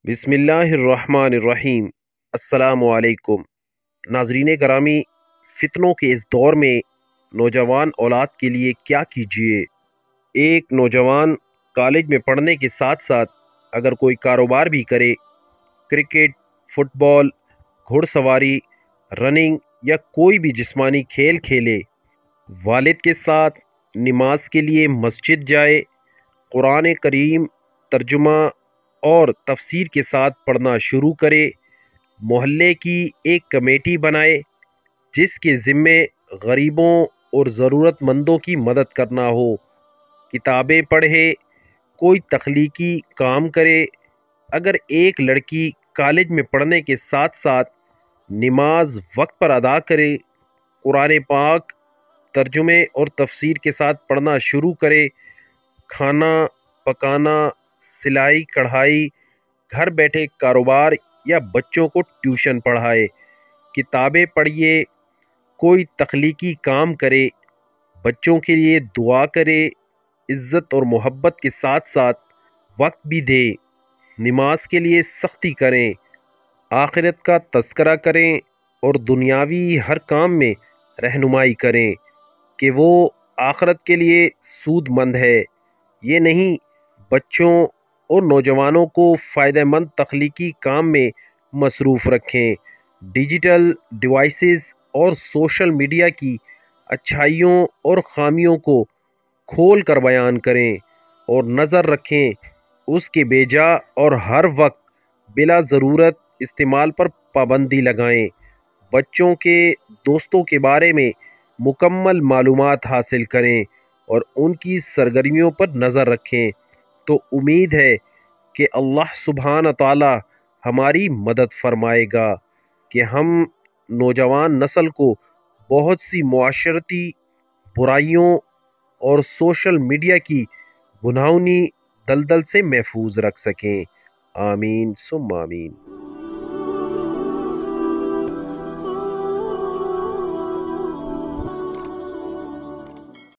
بسم اللہ الرحمن الرحیم۔ السلام علیکم ناظرین گرامی، فتنوں کے اس دور میں نوجوان اولاد کے لیے کیا کیجیے۔ ایک نوجوان کالج میں پڑھنے کے ساتھ ساتھ اگر کوئی کاروبار بھی کرے، کرکٹ، فٹ بال، گھڑ سواری، رننگ یا کوئی بھی جسمانی کھیل کھیلے، والد کے ساتھ نماز کے لیے مسجد جائے، قرآن کریم ترجمہ اور تفسیر کے ساتھ پڑھنا شروع کرے، محلے کی ایک کمیٹی بنائے جس کے ذمے غریبوں اور ضرورت مندوں کی مدد کرنا ہو، کتابیں پڑھے، کوئی تخلیقی کام کرے۔ اگر ایک لڑکی کالج میں پڑھنے کے ساتھ ساتھ نماز وقت پر ادا کرے، قرآن پاک ترجمے اور تفسیر کے ساتھ پڑھنا شروع کرے، کھانا پکانا، سلائی کڑھائی، گھر بیٹھے کاروبار یا بچوں کو ٹیوشن پڑھائے، کتابیں پڑھیے، کوئی تخلیقی کام کرے، بچوں کے لیے دعا کرے، عزت اور محبت کے ساتھ ساتھ وقت بھی دے، نماز کے لیے سختی کریں، آخرت کا تذکرہ کریں اور دنیاوی ہر کام میں رہنمائی کریں کہ وہ آخرت کے لیے سود مند ہے۔ یہ نہیں، بچوں اور نوجوانوں کو فائدہ مند تخلیقی کام میں مصروف رکھیں، ڈیجیٹل ڈیوائسز اور سوشل میڈیا کی اچھائیوں اور خامیوں کو کھول کر بیان کریں اور نظر رکھیں اس کے بیجا اور ہر وقت بلا ضرورت استعمال پر پابندی لگائیں، بچوں کے دوستوں کے بارے میں مکمل معلومات حاصل کریں اور ان کی سرگرمیوں پر نظر رکھیں، تو امید ہے کہ اللہ سبحانہ تعالی ہماری مدد فرمائے گا کہ ہم نوجوان نسل کو بہت سی معاشرتی برائیوں اور سوشل میڈیا کی گناہونی دلدل سے محفوظ رکھ سکیں۔ آمین ثم آمین۔